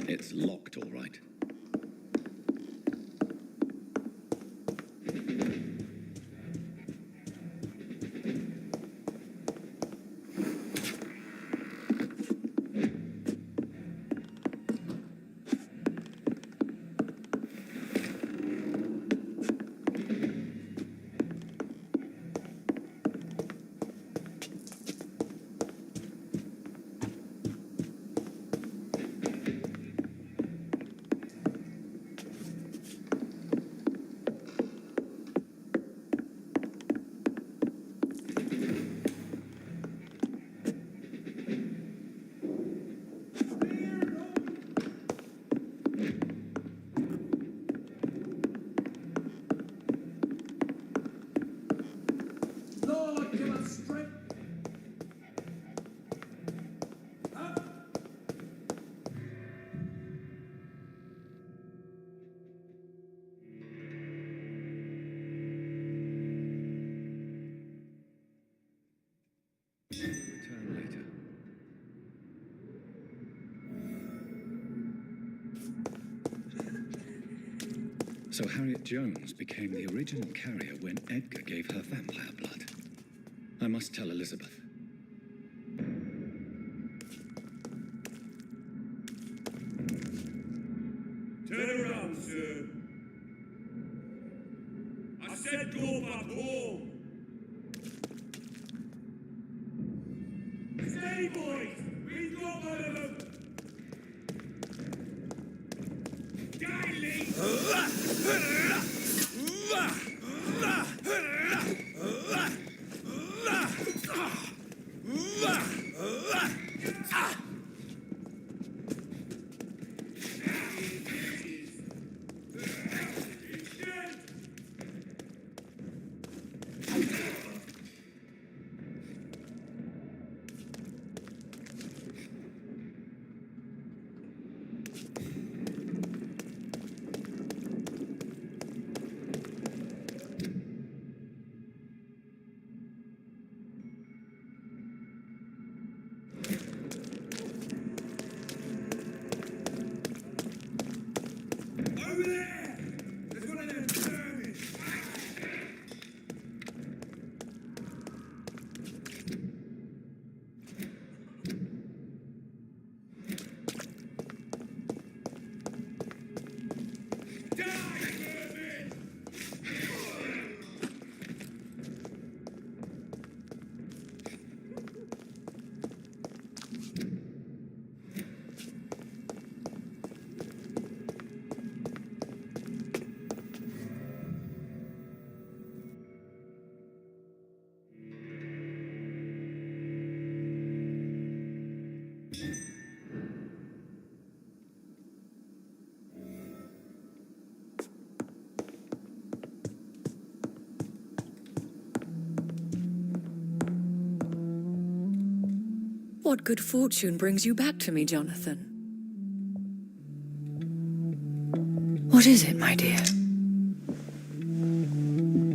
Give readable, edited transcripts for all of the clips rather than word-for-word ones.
It's locked, all right. Return later. So Harriet Jones became the original carrier when Edgar gave her vampire blood. I must tell Elizabeth. Turn around, sir. I said go back home. Steady, boys! We've got one of them! What good fortune brings you back to me, Jonathan? What is it, my dear?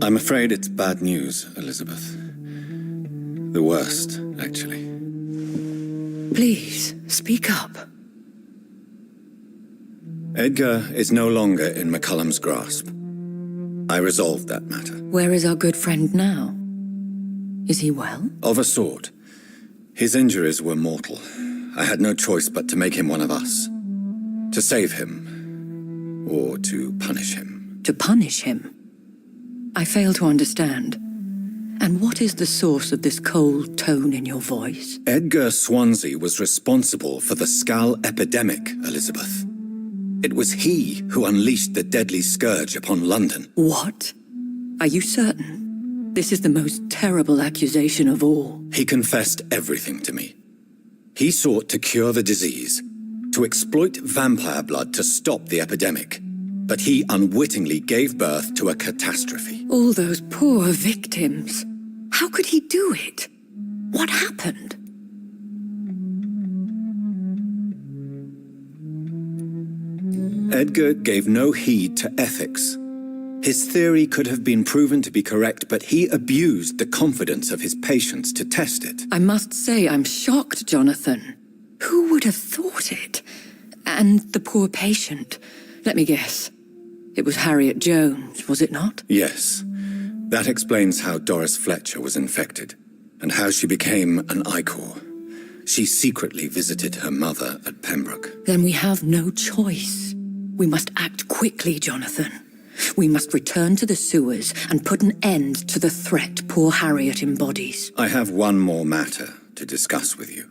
I'm afraid it's bad news, Elizabeth. The worst, actually. Please, speak up. Edgar is no longer in McCullum's grasp. I resolved that matter. Where is our good friend now? Is he well? Of a sort. His injuries were mortal. I had no choice but to make him one of us. To save him. Or to punish him. To punish him? I fail to understand. And what is the source of this cold tone in your voice? Edgar Swansea was responsible for the Skal epidemic, Elizabeth. It was he who unleashed the deadly scourge upon London. What? Are you certain? This is the most terrible accusation of all. He confessed everything to me. He sought to cure the disease, to exploit vampire blood to stop the epidemic. But he unwittingly gave birth to a catastrophe. All those poor victims. How could he do it? What happened? Edgar gave no heed to ethics. His theory could have been proven to be correct, but he abused the confidence of his patients to test it. I must say I'm shocked, Jonathan. Who would have thought it? And the poor patient. Let me guess. It was Harriet Jones, was it not? Yes. That explains how Doris Fletcher was infected, and how she became an Ichor. She secretly visited her mother at Pembroke. Then we have no choice. We must act quickly, Jonathan. We must return to the sewers and put an end to the threat poor Harriet embodies. I have one more matter to discuss with you.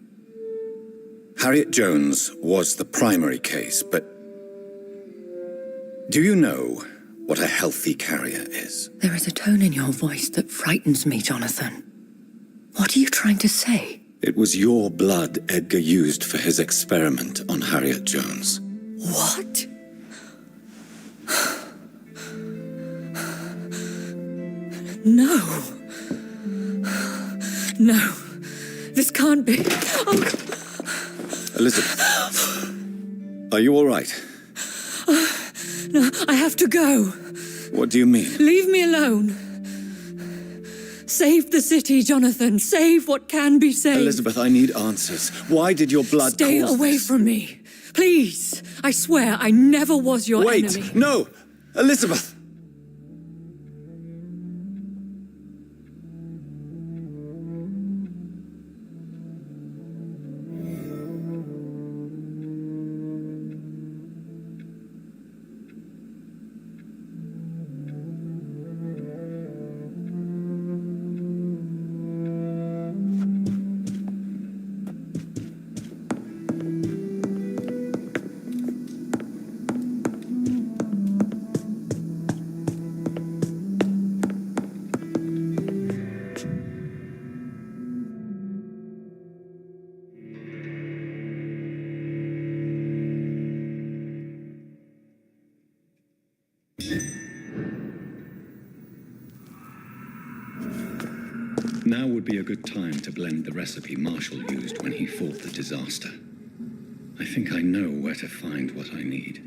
Harriet Jones was the primary case, but do you know what a healthy carrier is? There is a tone in your voice that frightens me, Jonathan. What are you trying to say? It was your blood Edgar used for his experiment on Harriet Jones. What? No. No. This can't be. Oh. Elizabeth, are you all right? No, I have to go. What do you mean? Leave me alone. Save the city, Jonathan. Save what can be saved. Elizabeth, I need answers. Why did your blood Stay cause away this? from me. Please. I swear I never was your enemy. Wait! No! Elizabeth! Now would be a good time to blend the recipe Marshall used when he fought the disaster. I think I know where to find what I need.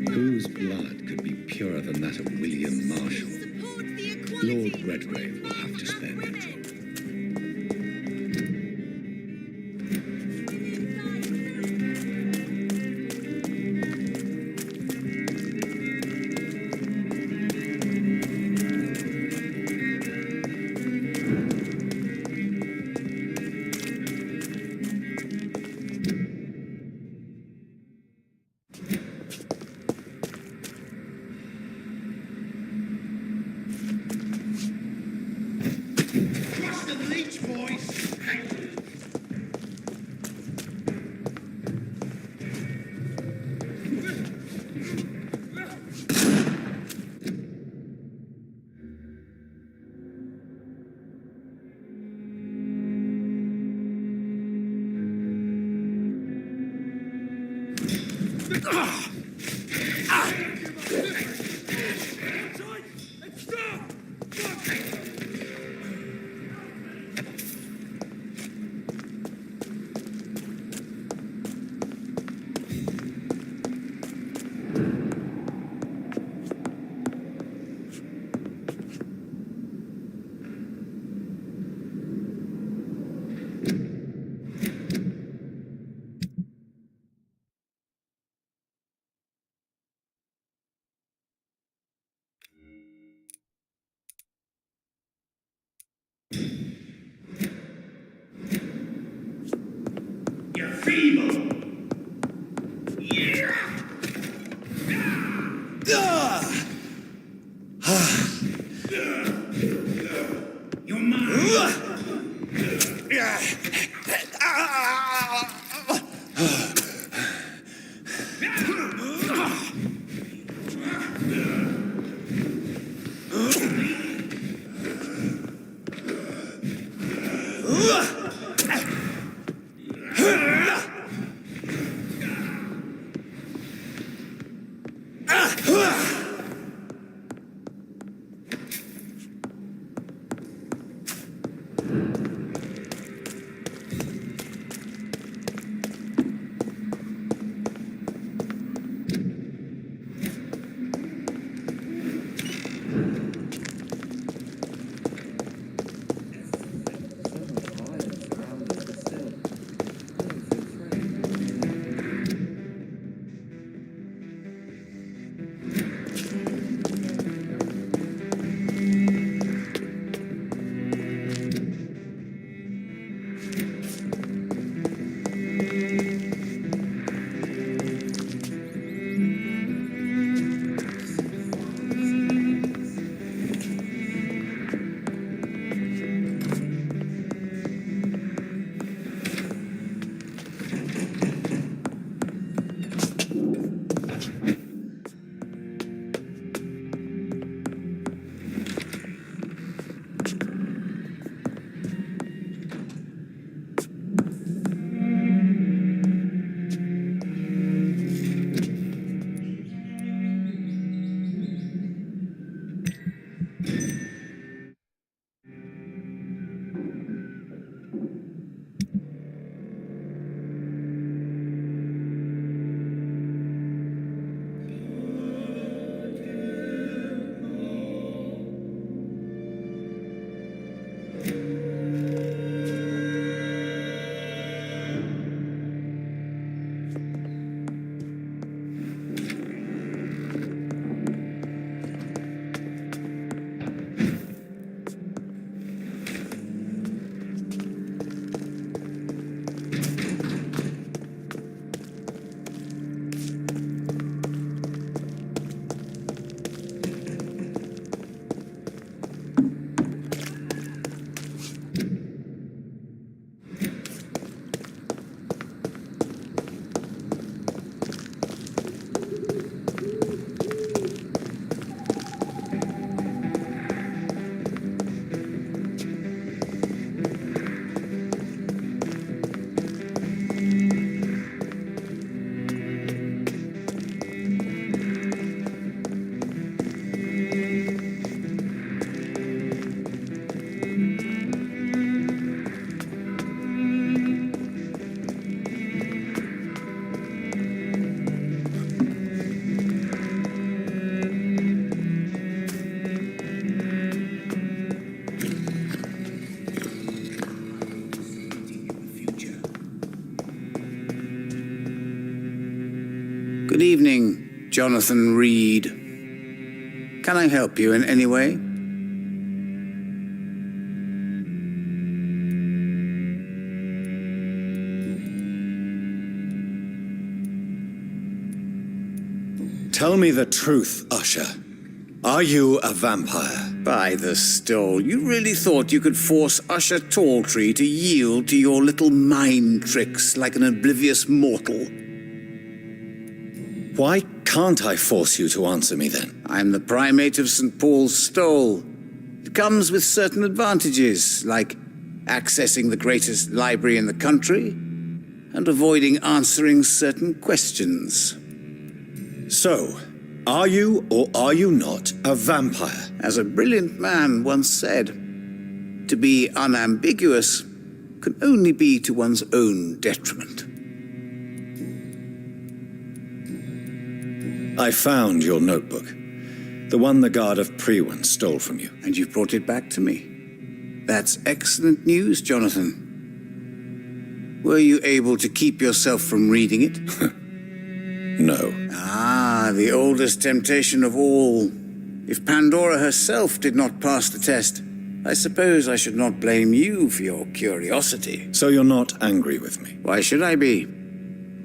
Whose blood could be purer than that of William Marshall? Lord Redgrave will have to spare me a drop. feeble. You're mine. Good evening, Jonathan Reed. Can I help you in any way? Tell me the truth, Usher. Are you a vampire? By the stole, you really thought you could force Usher Talltree to yield to your little mind tricks like an oblivious mortal? Why can't I force you to answer me then? I'm the primate of St. Paul's Stole. It comes with certain advantages, like accessing the greatest library in the country and avoiding answering certain questions. So, are you or are you not a vampire? As a brilliant man once said, to be unambiguous can only be to one's own detriment. I found your notebook. The one the guard of Prewen stole from you. And you've brought it back to me. That's excellent news, Jonathan. Were you able to keep yourself from reading it? No. Ah, the oldest temptation of all. If Pandora herself did not pass the test, I suppose I should not blame you for your curiosity. So you're not angry with me? Why should I be?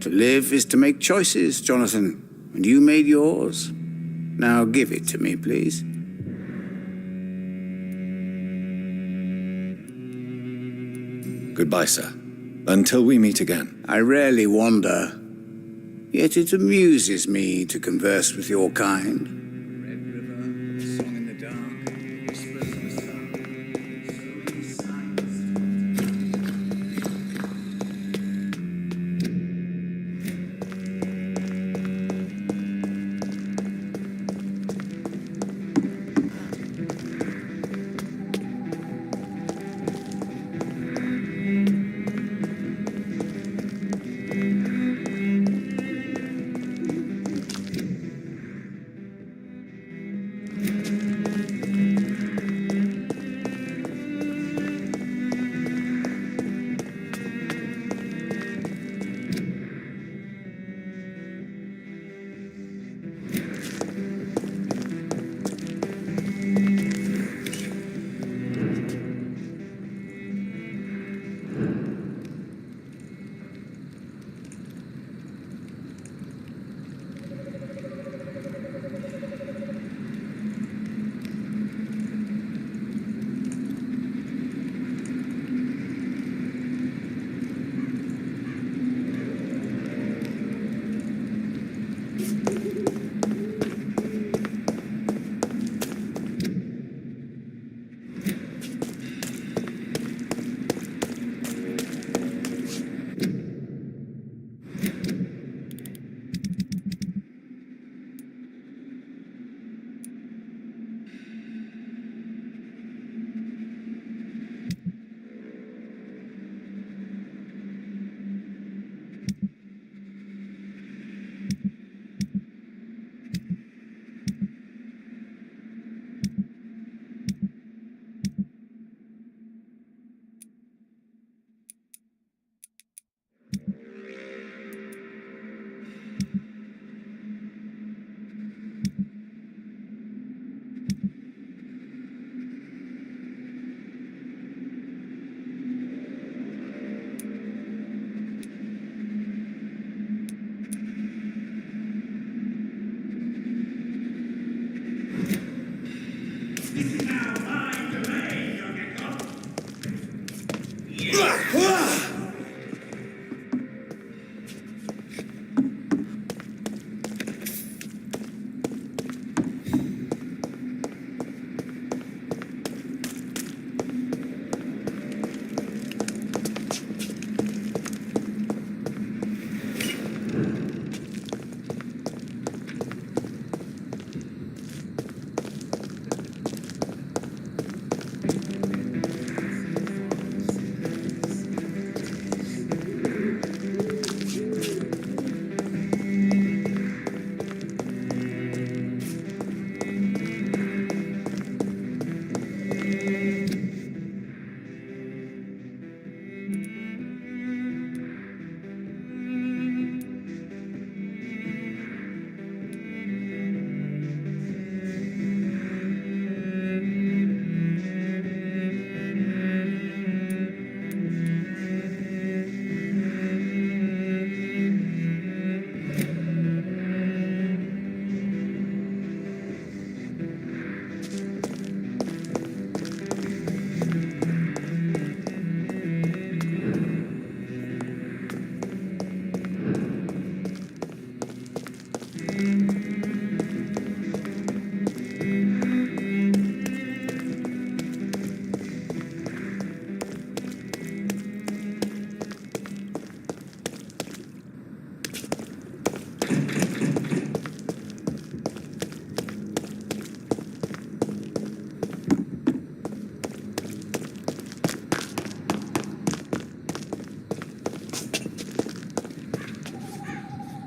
To live is to make choices, Jonathan. And you made yours. Now give it to me, please. Goodbye, sir. Until we meet again. I rarely wander, yet it amuses me to converse with your kind. Red River, song in the dark, whispers in the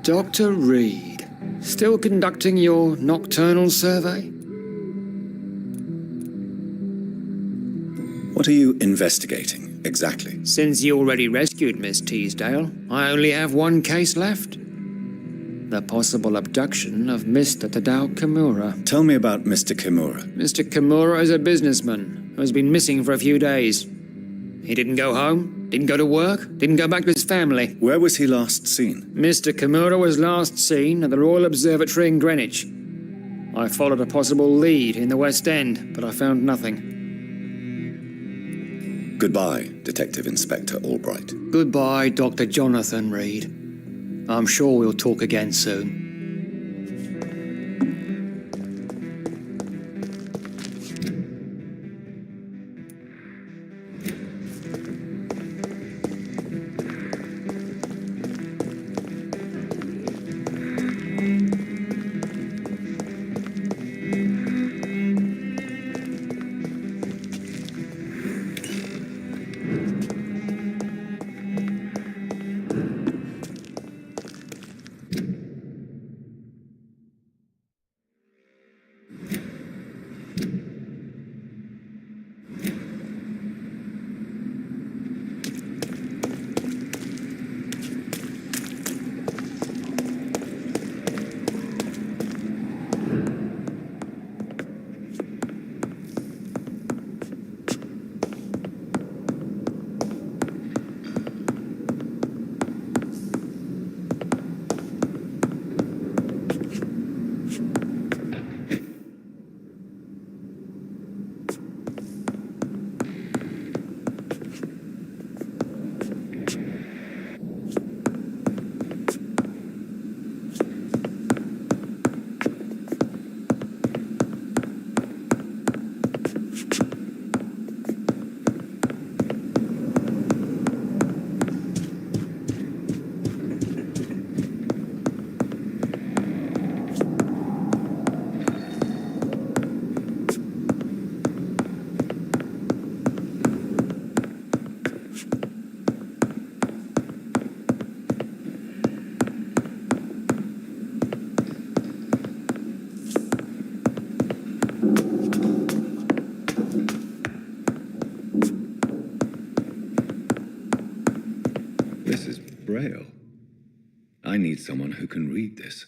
Dr. Reed, still conducting your nocturnal survey? What are you investigating, exactly? Since you already rescued Miss Teasdale, I only have one case left. The possible abduction of Mr. Tadao Kimura. Tell me about Mr. Kimura. Mr. Kimura is a businessman who has been missing for a few days. He didn't go home, didn't go to work, didn't go back to his family. Where was he last seen? Mr. Kimura was last seen at the Royal Observatory in Greenwich. I followed a possible lead in the West End, but I found nothing. Goodbye, Detective Inspector Albright. Goodbye, Dr. Jonathan Reed. I'm sure we'll talk again soon. This is Braille. I need someone who can read this.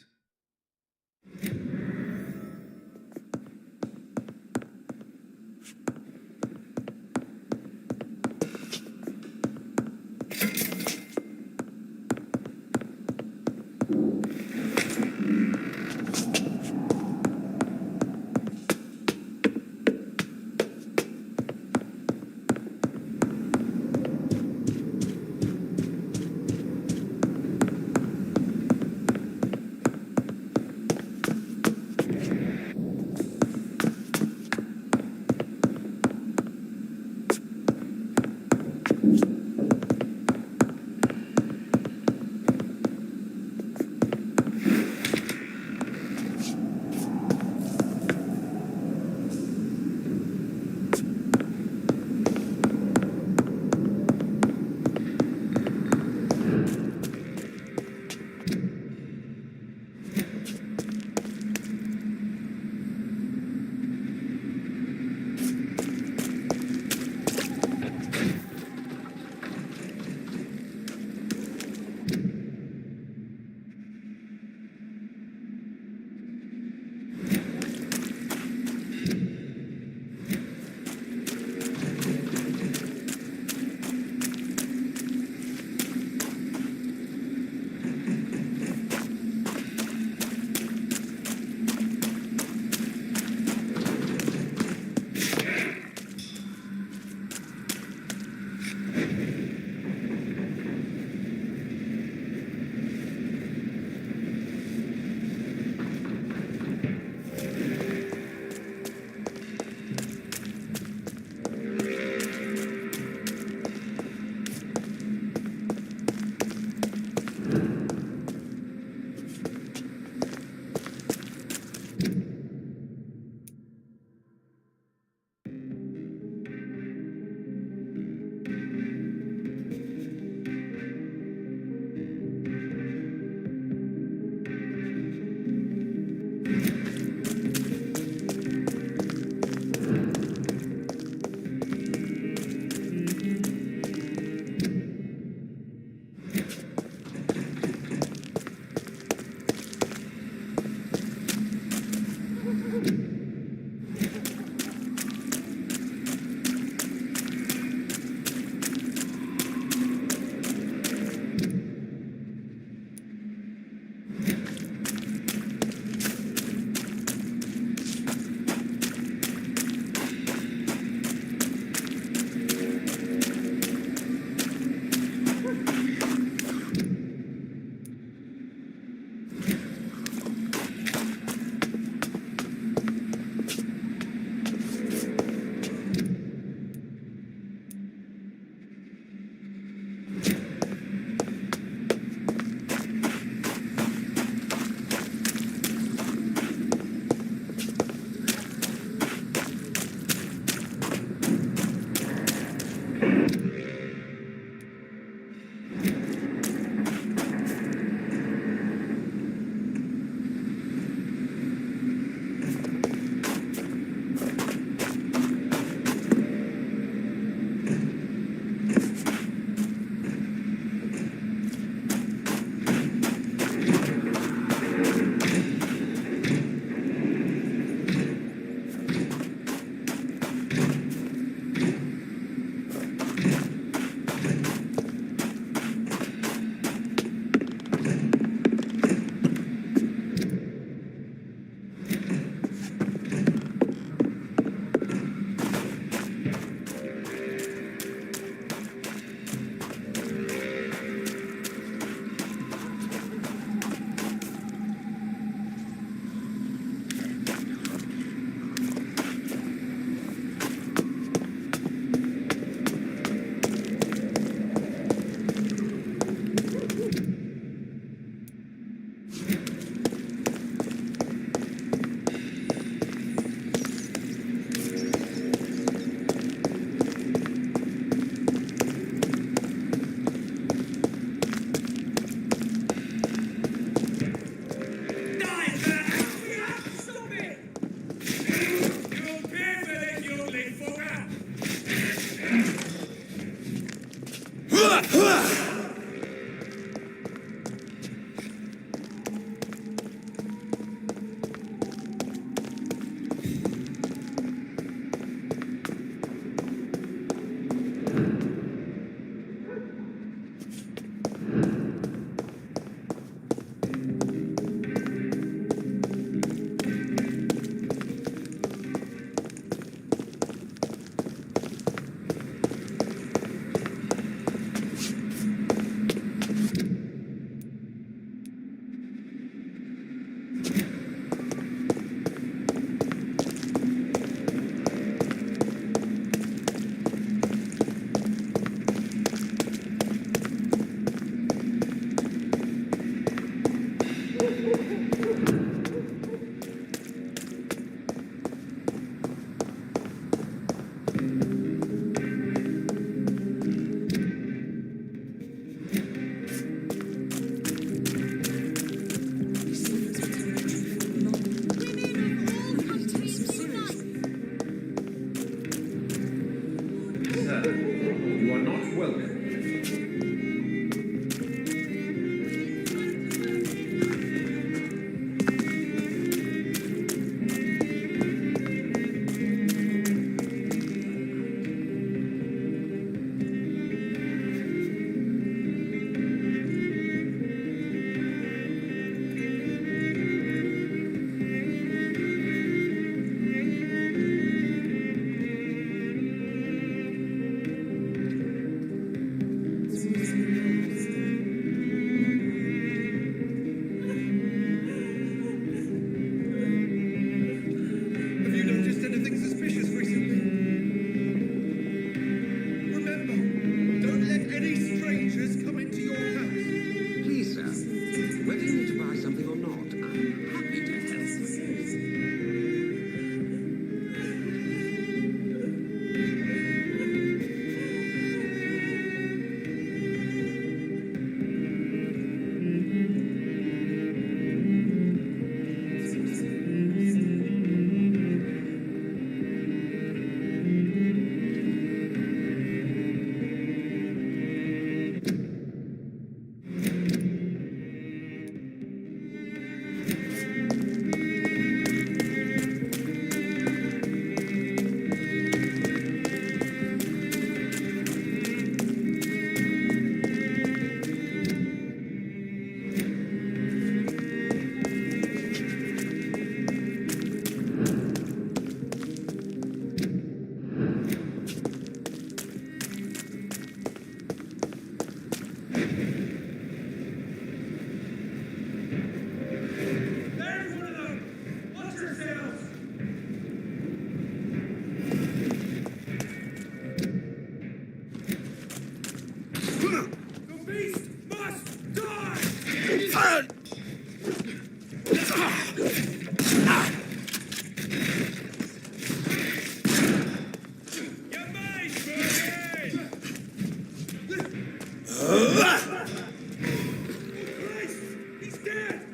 He's dead!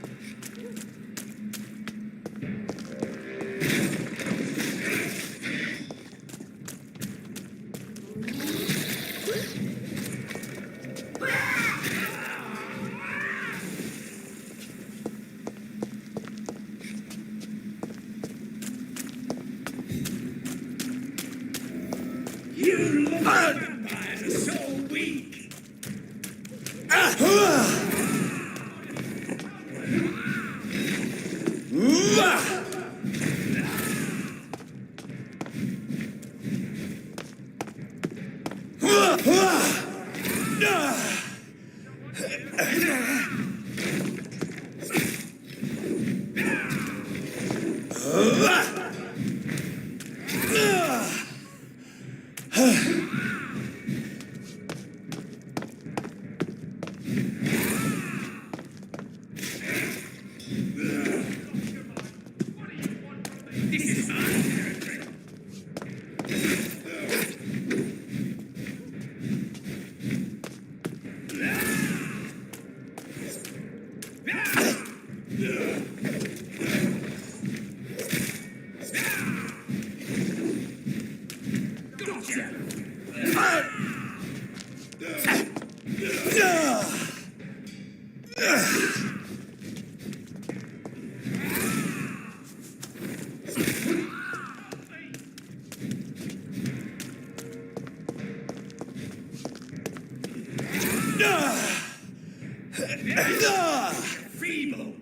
You little vampires are so weak! This is my territory. Feeble.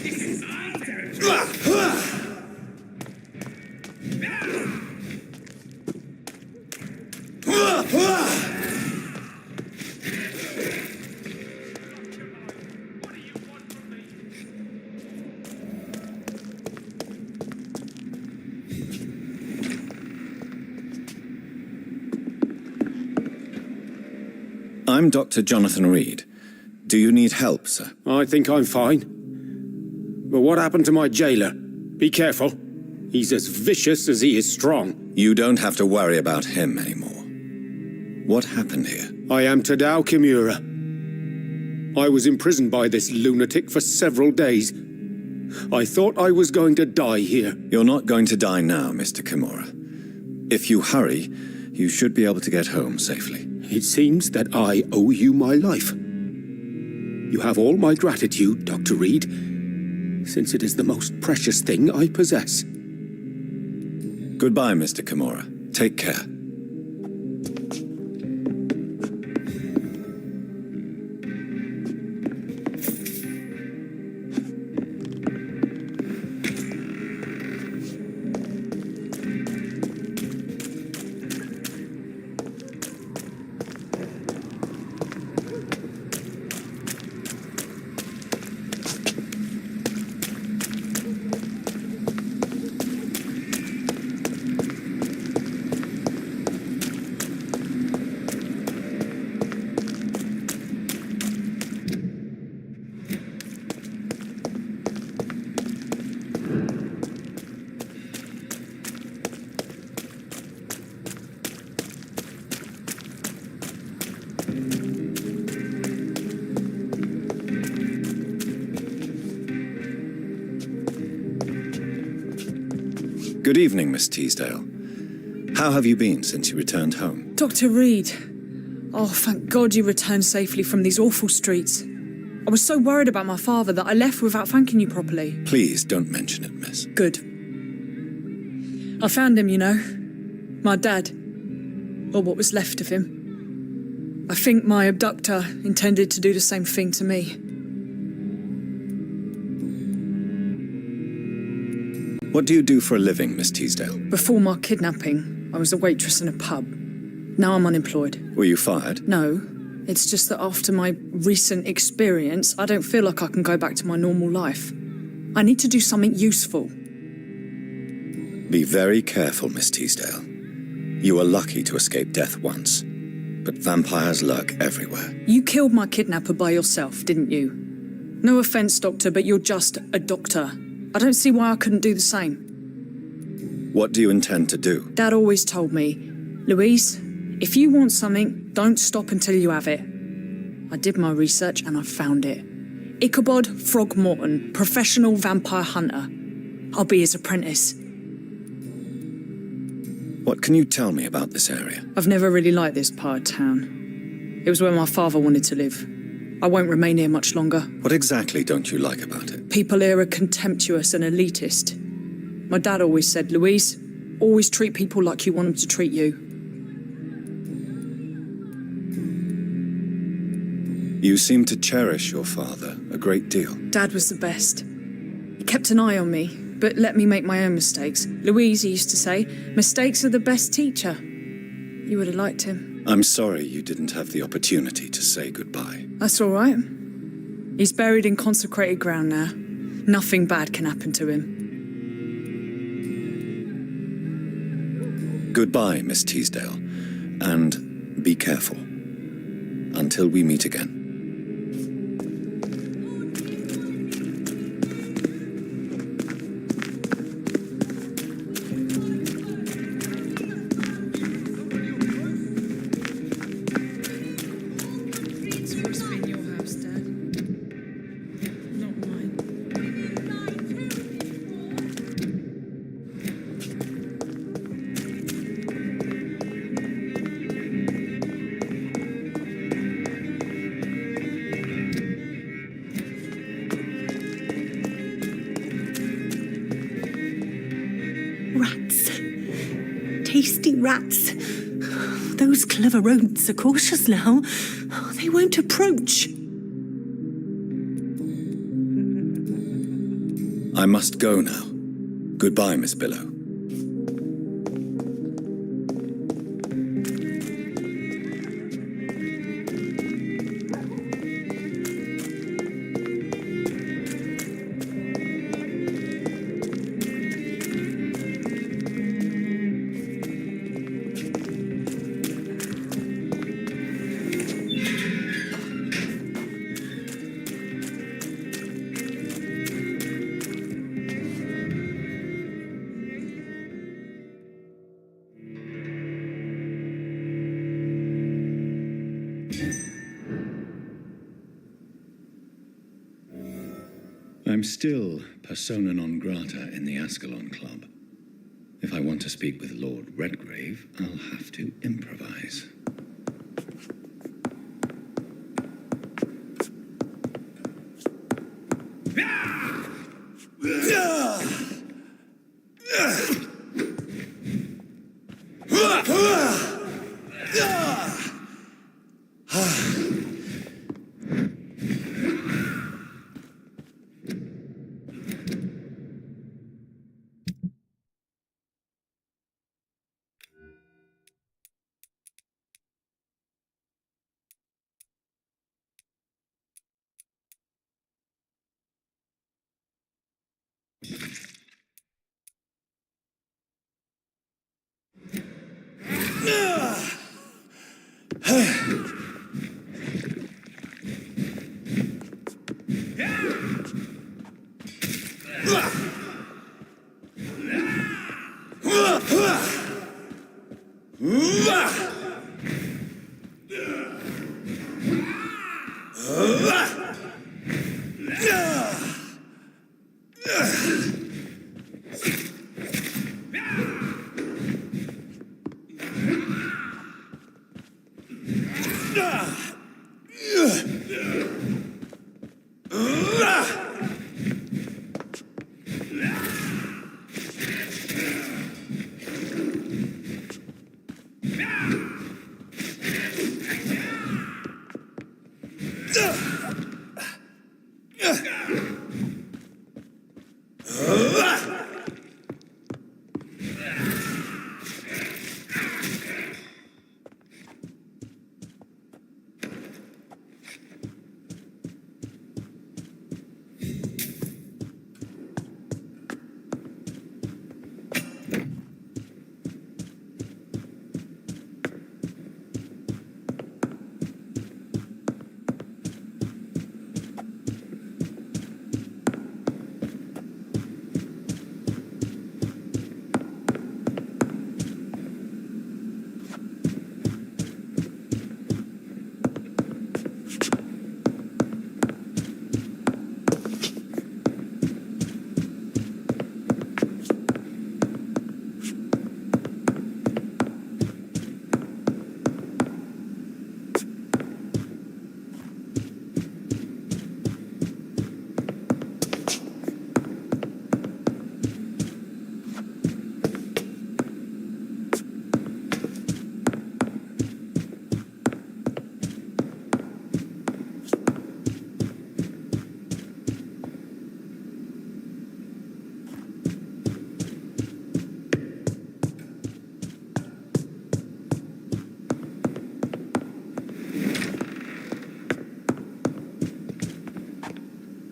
This is my territory. I'm Dr. Jonathan Reed. Do you need help, sir? I think I'm fine. But what happened to my jailer? Be careful. He's as vicious as he is strong. You don't have to worry about him anymore. What happened here? I am Tadao Kimura. I was imprisoned by this lunatic for several days. I thought I was going to die here. You're not going to die now, Mr. Kimura. If you hurry, you should be able to get home safely. It seems that I owe you my life. You have all my gratitude, Dr. Reed, since it is the most precious thing I possess. Goodbye, Mr. Kimura. Take care. Good evening, Miss Teasdale. How have you been since you returned home? Dr. Reed. Oh, thank God you returned safely from these awful streets. I was so worried about my father that I left without thanking you properly. Please don't mention it, miss. Good. I found him, you know. My dad. Or what was left of him. I think my abductor intended to do the same thing to me. What do you do for a living, Miss Teasdale? Before my kidnapping, I was a waitress in a pub. Now I'm unemployed. Were you fired? No, It's just that after my recent experience, I don't feel like I can go back to my normal life. I need to do something useful. Be very careful, Miss Teasdale. You were lucky to escape death once, but vampires lurk everywhere. You killed my kidnapper by yourself, didn't you? No offense, Doctor, but you're just a doctor. I don't see why I couldn't do the same. What do you intend to do? Dad always told me, Louise, if you want something, don't stop until you have it. I did my research and I found it. Ichabod Throgmorton, professional vampire hunter. I'll be his apprentice. What can you tell me about this area? I've never really liked this part of town. It was where my father wanted to live. I won't remain here much longer. What exactly don't you like about it? People here are contemptuous and elitist. My dad always said, Louise, always treat people like you want them to treat you. You seem to cherish your father a great deal. Dad was the best. He kept an eye on me, but let me make my own mistakes. Louise, he used to say, mistakes are the best teacher. You would have liked him. I'm sorry you didn't have the opportunity to say goodbye. That's all right. He's buried in consecrated ground now. Nothing bad can happen to him. Goodbye, Miss Teasdale, and be careful. Until we meet again. Tasty rats. Those clever rodents are cautious now. They won't approach. I must go now. Goodbye, Miss Billow. I'm still persona non grata in the Ascalon Club. If I want to speak with Lord Redgrave, I'll have to improvise.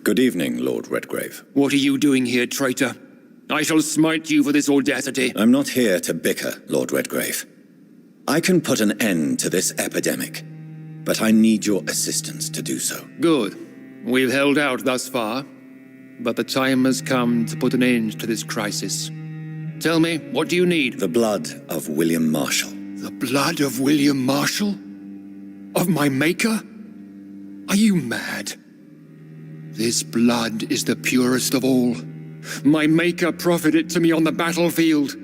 Good evening, Lord Redgrave. What are you doing here, traitor? I shall smite you for this audacity. I'm not here to bicker, Lord Redgrave. I can put an end to this epidemic, but I need your assistance to do so. Good. We've held out thus far, but the time has come to put an end to this crisis. Tell me, what do you need? The blood of William Marshall. The blood of William Marshall? Of my maker? Are you mad? This blood is the purest of all. My maker proffered it to me on the battlefield.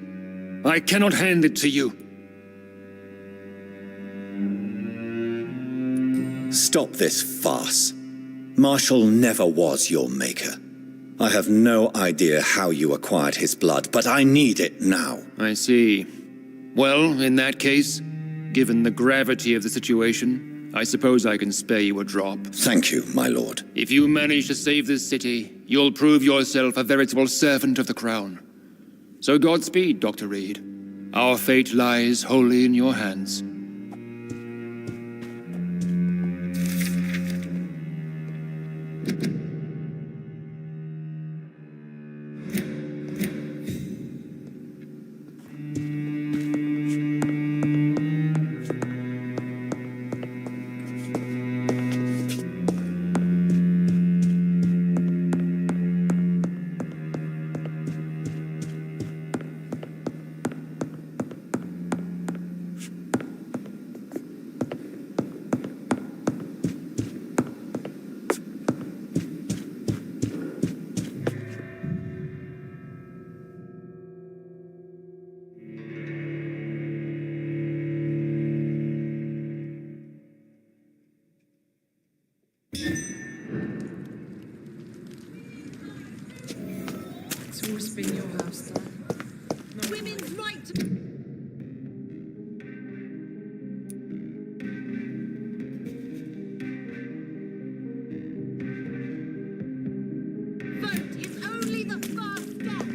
I cannot hand it to you. Stop this farce. Marshall never was your maker. I have no idea how you acquired his blood, but I need it now. I see. Well, in that case, given the gravity of the situation, I suppose I can spare you a drop. Thank you, my lord. If you manage to save this city, you'll prove yourself a veritable servant of the crown. So Godspeed, Dr. Reed. Our fate lies wholly in your hands. It's always been your house, though. Women's right to... Vote is only the first step.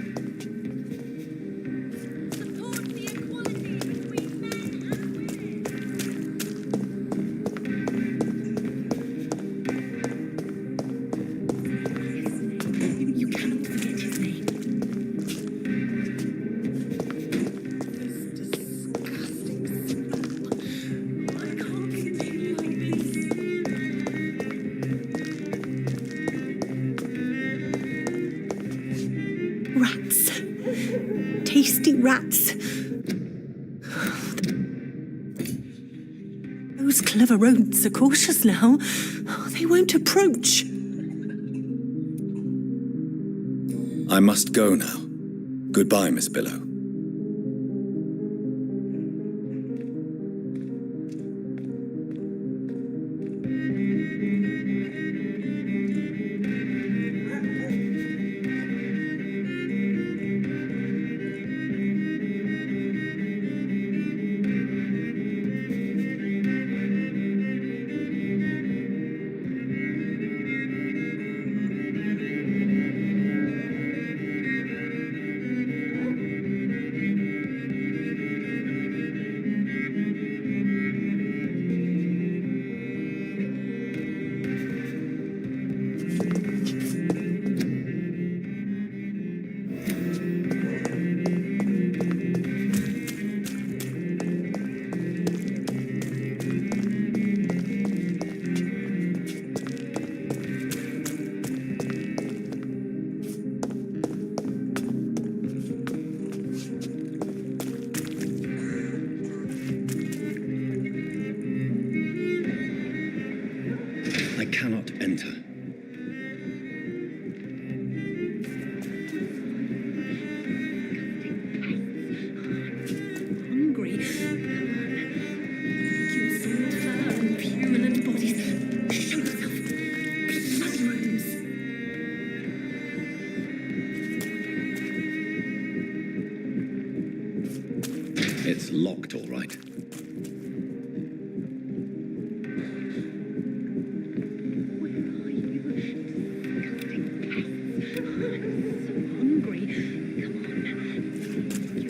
Support the equality between men and women. You cannot forget his name. This disgusting smell. I can't continue like this. Rats. Tasty rats. Those clever rodents are cautious now. They won't approach. I must go now. Goodbye, Miss Billow. I cannot enter. Hungry. You soiled fur and purulent bodies. Show yourself. Bloody rodents. It's locked, all right. Hungry. Come on. You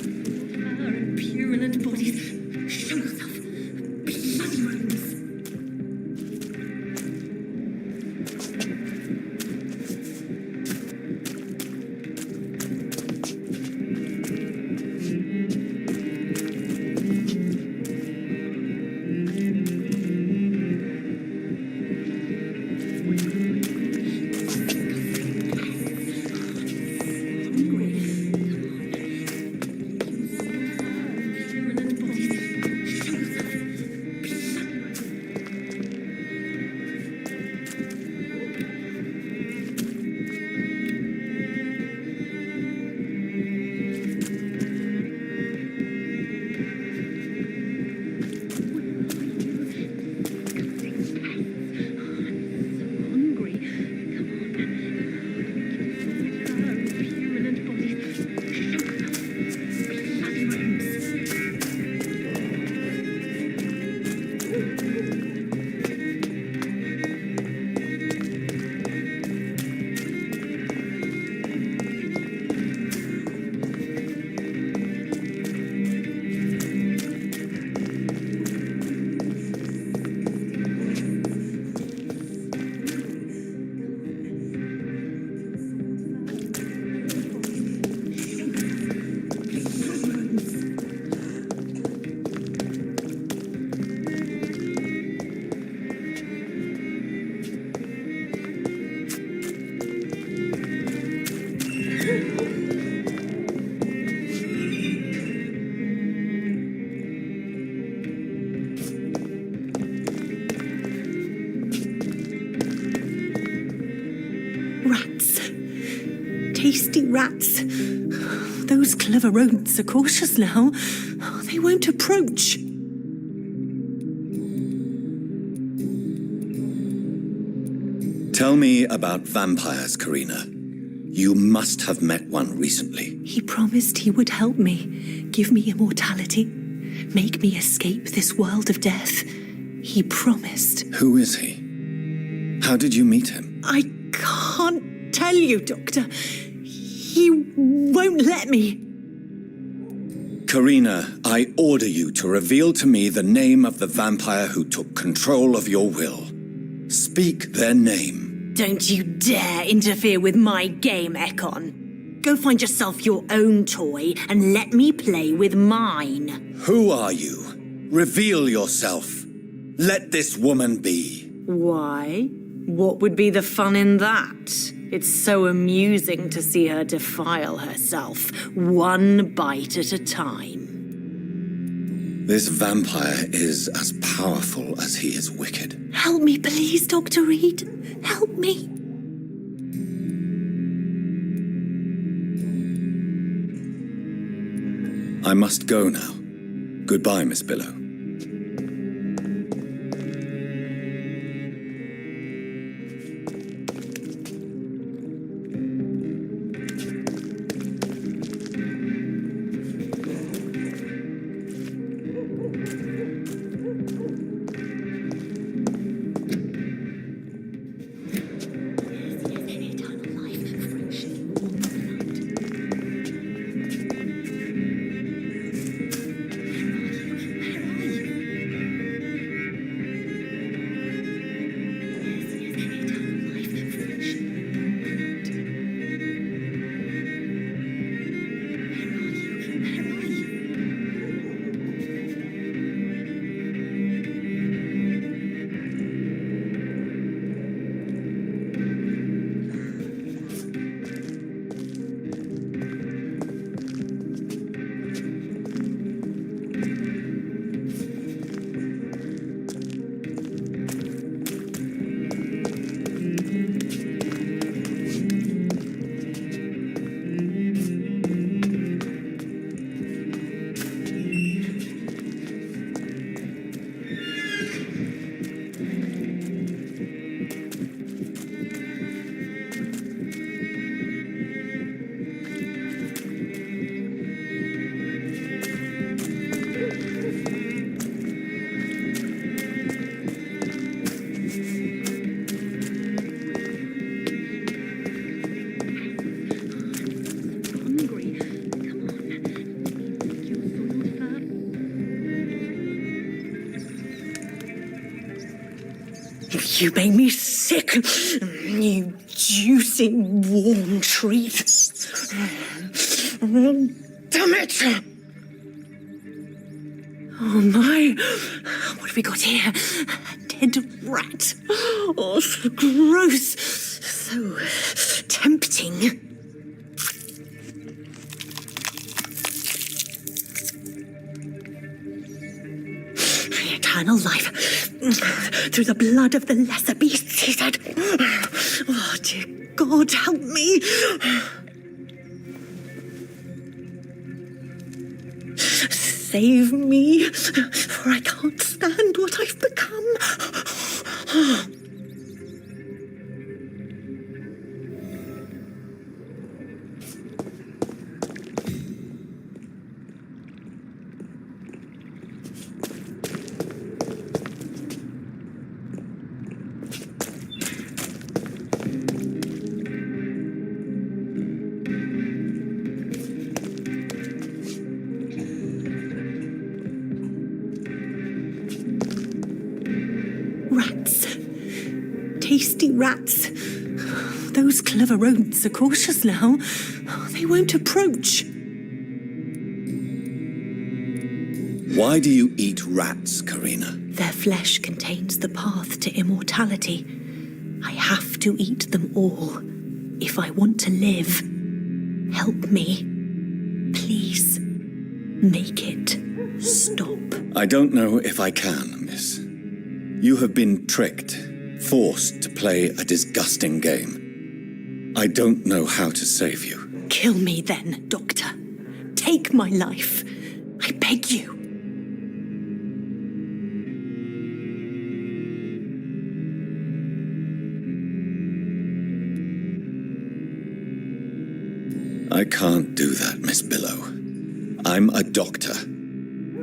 fur and purulent bodies. Show yourself. Bloody rodents. Tasty rats. Those clever rodents are cautious now. They won't approach. Tell me about vampires, Karina. You must have met one recently. He promised he would help me, give me immortality, make me escape this world of death. He promised. Who is he? How did you meet him? I can't tell you, Doctor. He won't let me. Karina, I order you to reveal to me the name of the vampire who took control of your will. Speak their name. Don't you dare interfere with my game, Ekon. Go find yourself your own toy and let me play with mine. Who are you? Reveal yourself. Let this woman be. Why? What would be the fun in that? It's so amusing to see her defile herself, one bite at a time. This vampire is as powerful as he is wicked. Help me, please, Dr. Reed. Help me. I must go now. Goodbye, Miss Billow. You made me sick, you juicy, warm treat. Damn it! Oh my, what have we got here? A dead rat. Oh, so gross, so tempting. Eternal life through the blood of the lesser beasts, he said. Oh, dear God, help me. Save me, for I can't stand what I've become. Rats. Tasty rats. Those clever rodents are cautious now. They won't approach. Why do you eat rats, Karina? Their flesh contains the path to immortality. I have to eat them all if I want to live. Help me. Please. Make it stop. I don't know if I can, miss. You have been tricked, forced to play a disgusting game. I don't know how to save you. Kill me then, Doctor. Take my life. I beg you. I can't do that, Miss Billow. I'm a doctor.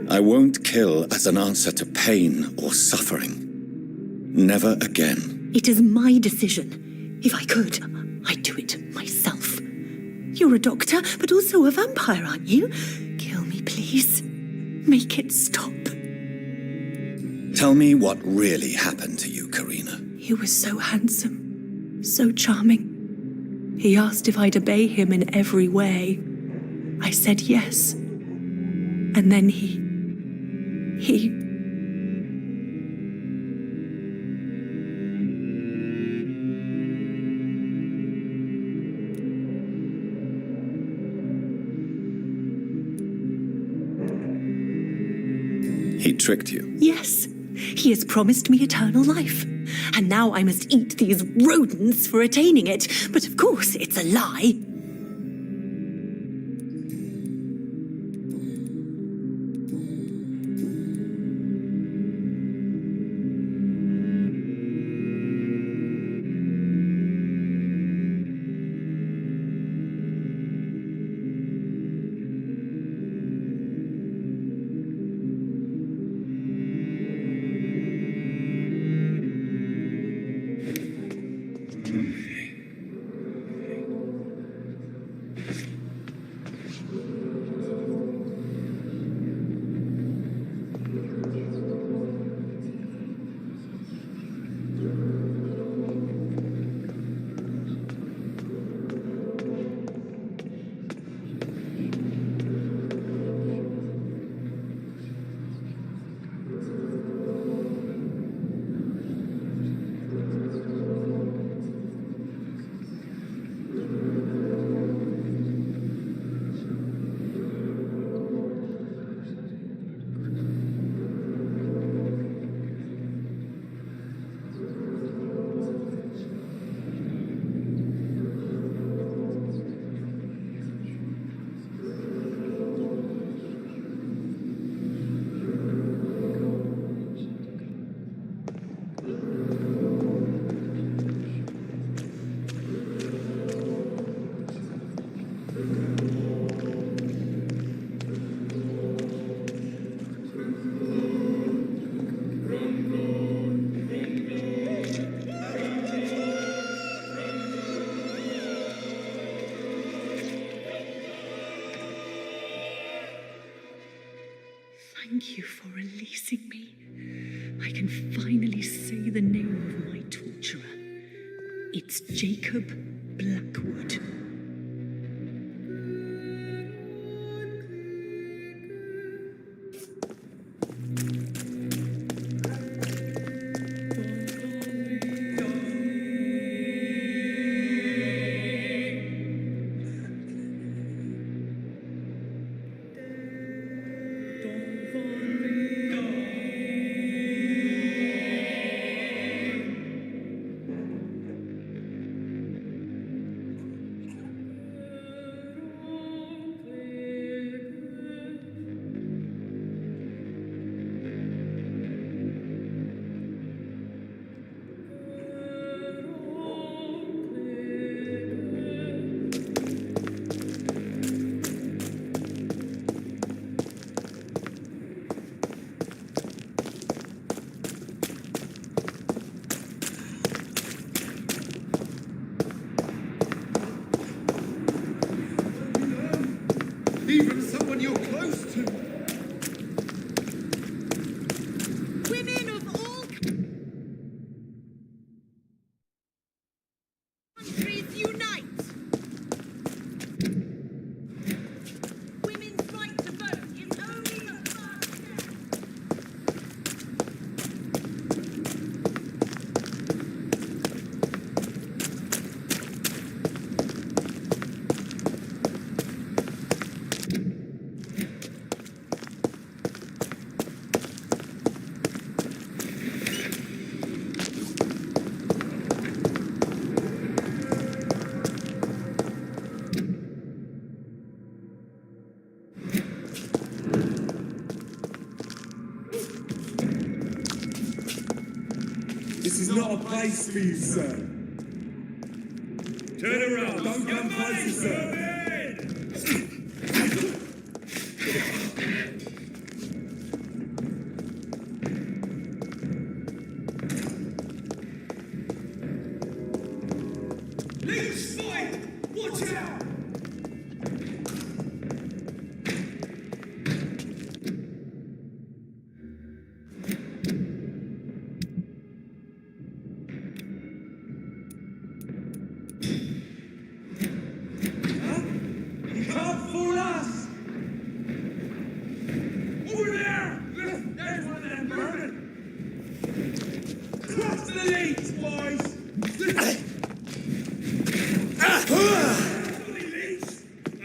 I won't kill as an answer to pain or suffering. Never again. It is my decision. If I could, I'd do it myself. You're a doctor, but also a vampire, aren't you? Kill me, please. Make it stop. Tell me what really happened to you, Karina. He was so handsome, so charming. He asked if I'd obey him in every way. I said yes. And then he... He tricked you. Yes, he has promised me eternal life. And now I must eat these rodents for attaining it. But of course, it's a lie. Thank you for releasing me. I can finally say the name of my torturer. It's Jacob Blackwood. Even someone you're close to. Women of all countries unite! Women's right to vote is only the first step. place for you, sir. Turn around. Don't come closer, sir. Leech fight! Watch out! You can't fool us! Over there! There's one of them burning! Cross to the leads, boys!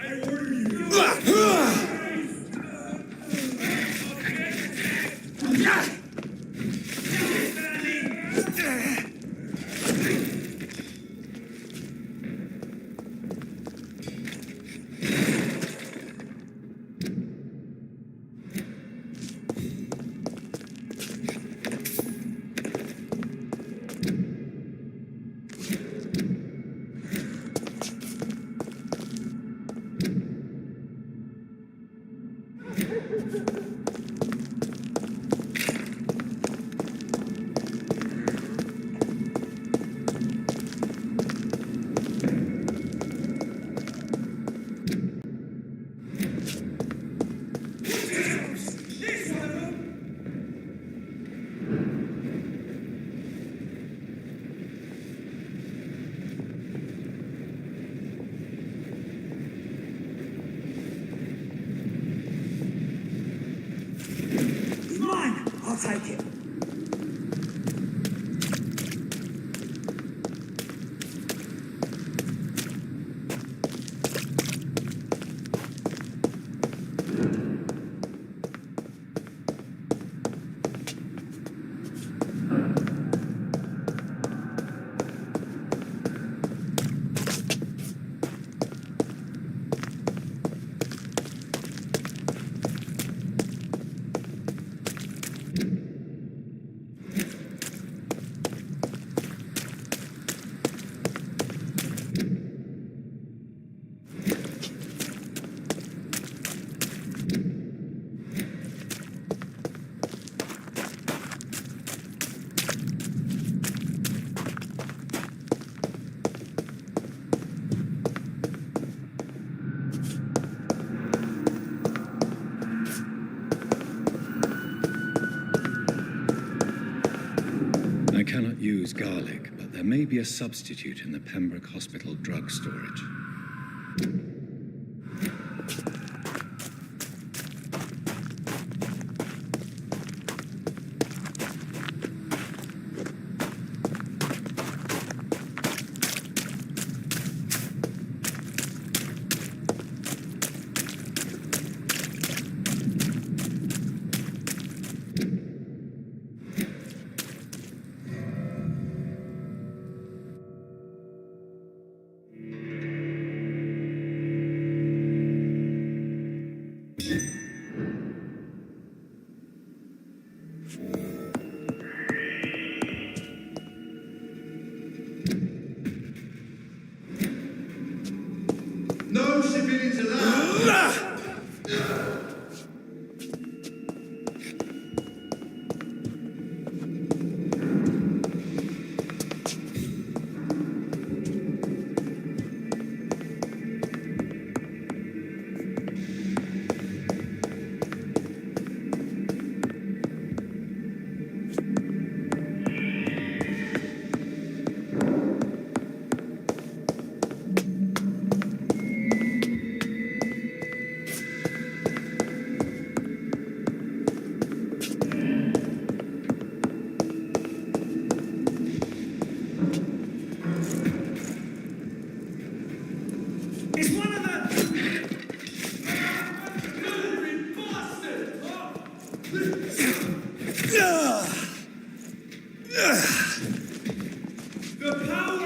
I order you! Mine! I'll take it. I cannot use garlic, but there may be a substitute in the Pembroke Hospital drug storage. No civilians allowed! It's one of them! Military bastard! The power!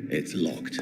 It's locked.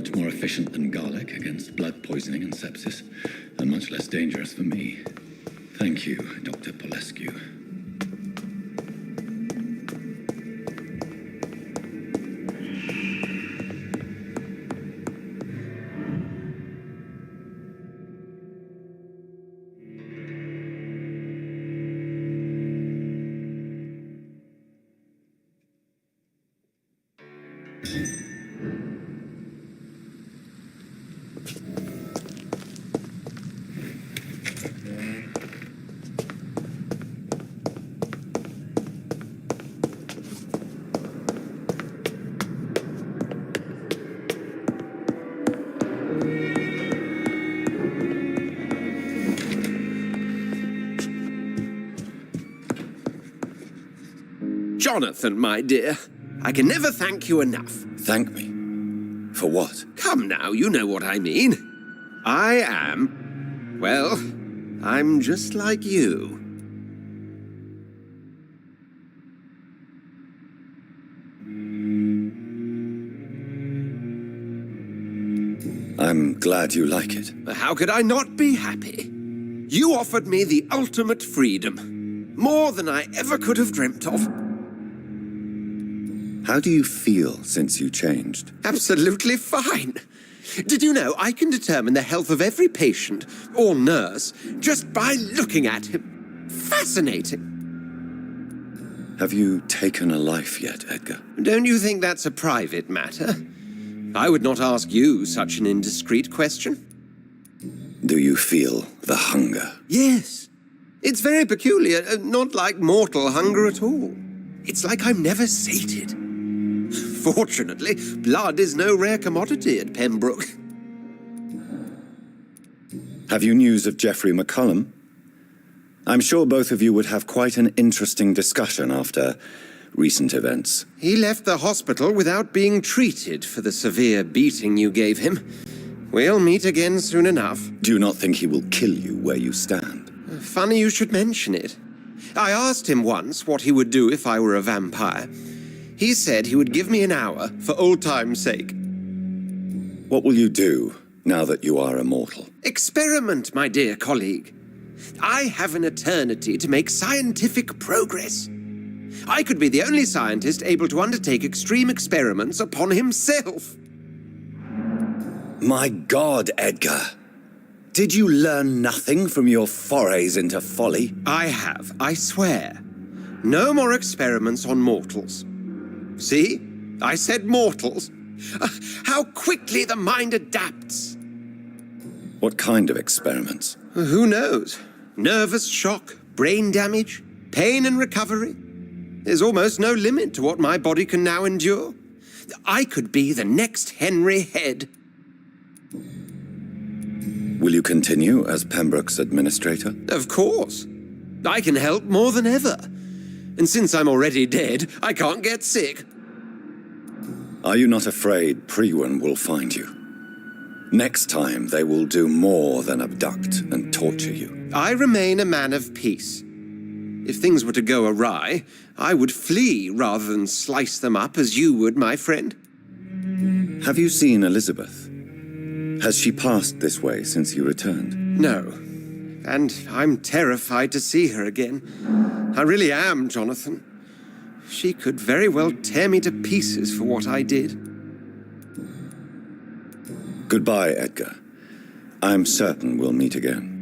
much more efficient than garlic against blood poisoning and sepsis, and much less dangerous for me. Thank you, Dr. Polescu. Jonathan, my dear, I can never thank you enough. Thank me? For what? Come now, you know what I mean. Well, I'm just like you. I'm glad you like it. How could I not be happy? You offered me the ultimate freedom. More than I ever could have dreamt of. How do you feel since you changed? Absolutely fine. Did you know I can determine the health of every patient or nurse just by looking at him? Fascinating. Have you taken a life yet, Edgar? Don't you think that's a private matter? I would not ask you such an indiscreet question. Do you feel the hunger? Yes. It's very peculiar, not like mortal hunger at all. It's like I'm never sated. Fortunately, blood is no rare commodity at Pembroke. Have you news of Geoffrey McCullum? I'm sure both of you would have quite an interesting discussion after recent events. He left the hospital without being treated for the severe beating you gave him. We'll meet again soon enough. Do you not think he will kill you where you stand? Funny you should mention it. I asked him once what he would do if I were a vampire. He said he would give me an hour for old time's sake. What will you do now that you are immortal? Experiment, my dear colleague. I have an eternity to make scientific progress. I could be the only scientist able to undertake extreme experiments upon himself. My God, Edgar. Did you learn nothing from your forays into folly? I have, I swear. No more experiments on mortals. See? I said mortals. How quickly the mind adapts. What kind of experiments? Who knows? Nervous shock, brain damage, pain and recovery. There's almost no limit to what my body can now endure. I could be the next Henry Head. Will you continue as Pembroke's administrator? Of course. I can help more than ever. And since I'm already dead, I can't get sick. Are you not afraid Priwen will find you? Next time, they will do more than abduct and torture you. I remain a man of peace. If things were to go awry, I would flee rather than slice them up as you would, my friend. Have you seen Elizabeth? Has she passed this way since you returned? No. And I'm terrified to see her again. I really am, Jonathan. She could very well tear me to pieces for what I did. Goodbye, Edgar. I'm certain we'll meet again.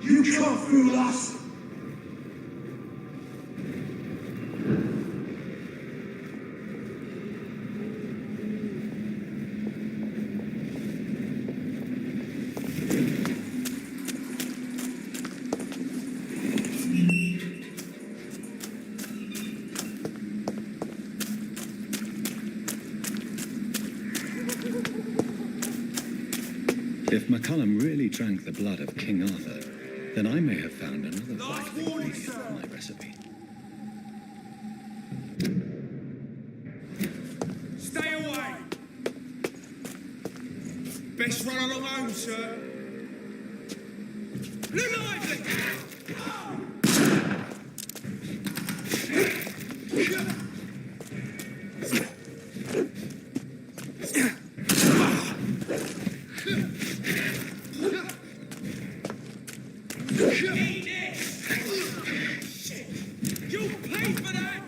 You can't fool us! If McCullum really drank the blood of King Arthur, then I may have found another vital ingredient for my recipe. Stay away! Best run along home, sir. Live lively! You paid for that!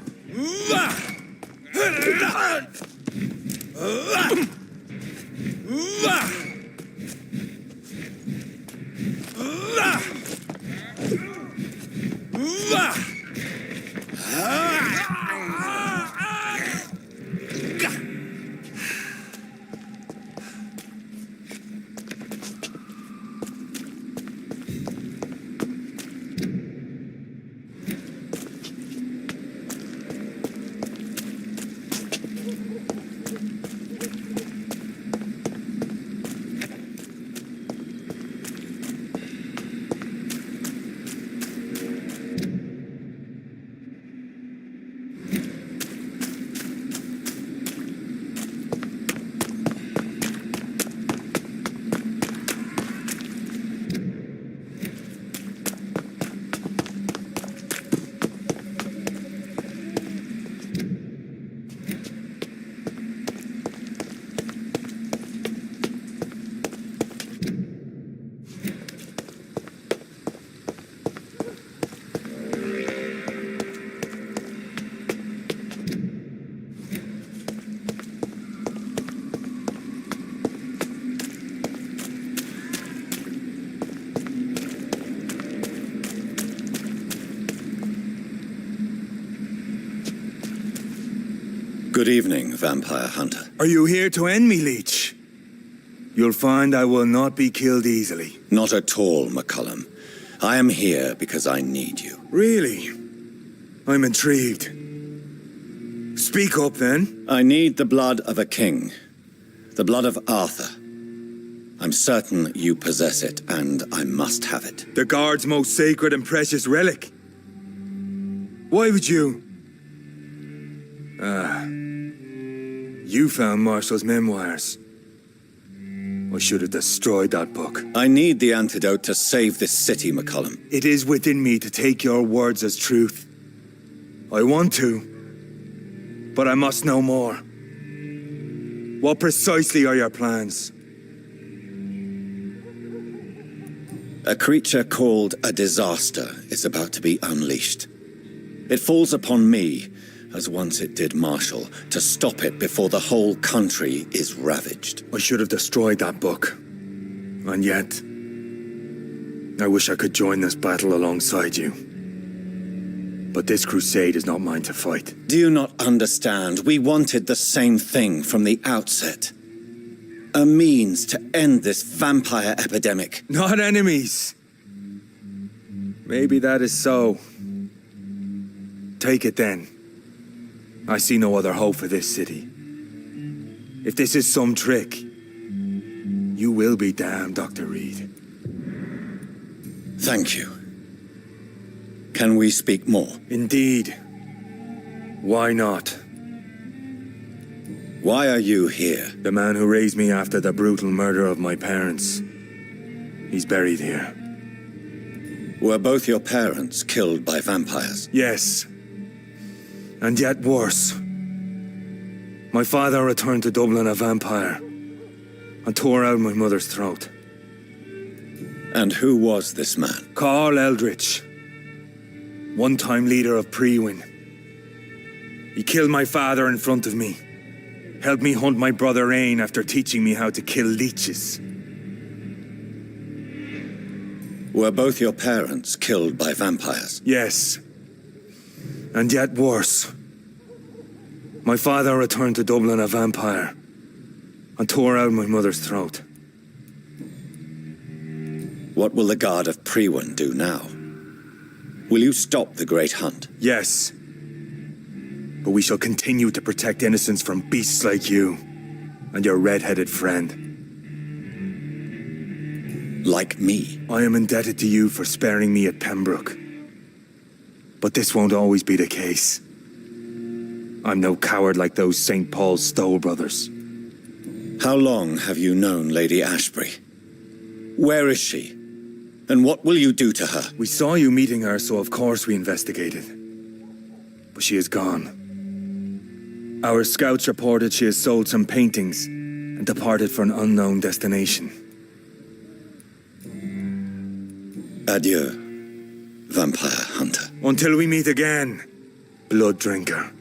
Good evening, vampire hunter. Are you here to end me, Leech? You'll find I will not be killed easily. Not at all, McCullum. I am here because I need you. Really? I'm intrigued. Speak up, then. I need the blood of a king. The blood of Arthur. I'm certain you possess it, and I must have it. The guard's most sacred and precious relic. Why would you? You found Marshall's memoirs. I should have destroyed that book. I need the antidote to save this city, McCullum. It is within me to take your words as truth. I want to, but I must know more. What precisely are your plans? A creature called a disaster is about to be unleashed. It falls upon me, as once it did Marshall, to stop it before the whole country is ravaged. I should have destroyed that book. And yet, I wish I could join this battle alongside you. But this crusade is not mine to fight. Do you not understand? We wanted the same thing from the outset. A means to end this vampire epidemic. Not enemies. Maybe that is so. Take it then. I see no other hope for this city. If this is some trick, you will be damned, Dr. Reed. Thank you. Can we speak more? Indeed. Why not? Why are you here? The man who raised me after the brutal murder of my parents. He's buried here. Were both your parents killed by vampires? Yes. And yet worse. My father returned to Dublin a vampire and tore out my mother's throat. And who was this man? Carl Eldritch. One-time leader of Prewin. He killed my father in front of me. Helped me hunt my brother Ain after teaching me how to kill leeches. Were both your parents killed by vampires? Yes. And yet worse. My father returned to Dublin a vampire and tore out my mother's throat. What will the Guard of Prewin do now? Will you stop the Great Hunt? Yes. But we shall continue to protect innocents from beasts like you and your red-headed friend. Like me? I am indebted to you for sparing me at Pembroke. But this won't always be the case. I'm no coward like those St. Paul's Stowe brothers. How long have you known Lady Ashbury? Where is she? And what will you do to her? We saw you meeting her, so of course we investigated. But she is gone. Our scouts reported she has sold some paintings and departed for an unknown destination. Adieu, vampire hunter. Until we meet again, blood drinker.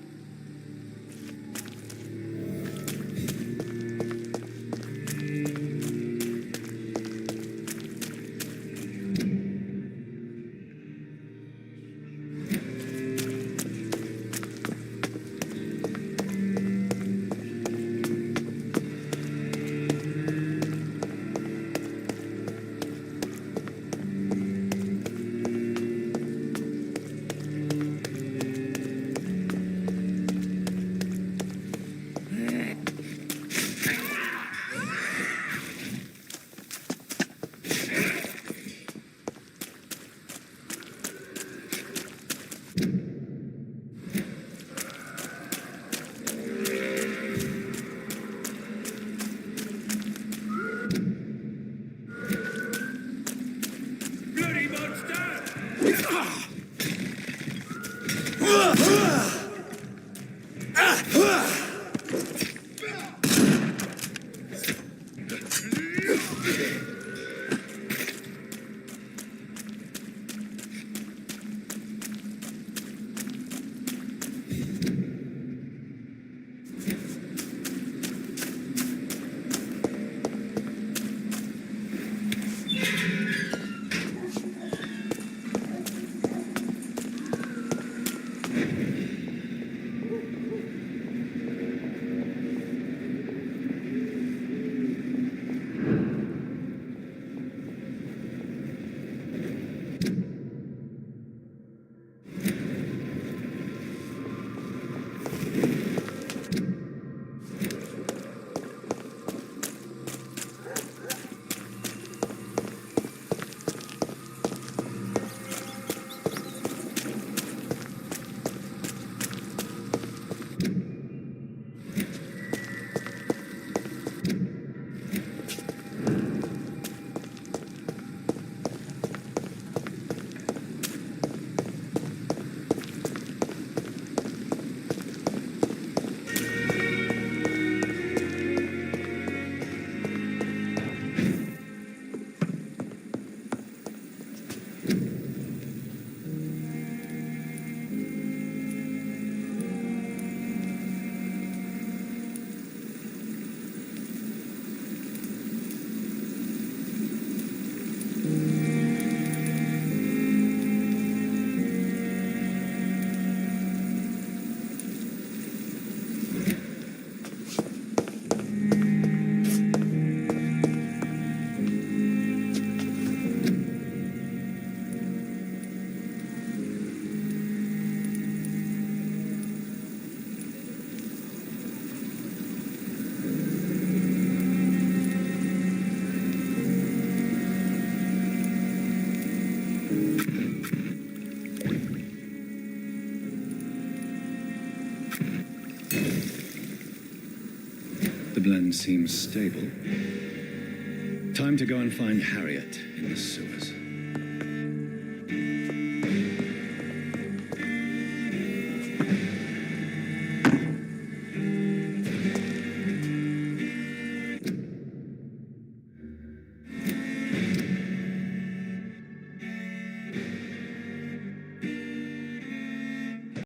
The blend seems stable. Time to go and find Harriet in the sewers.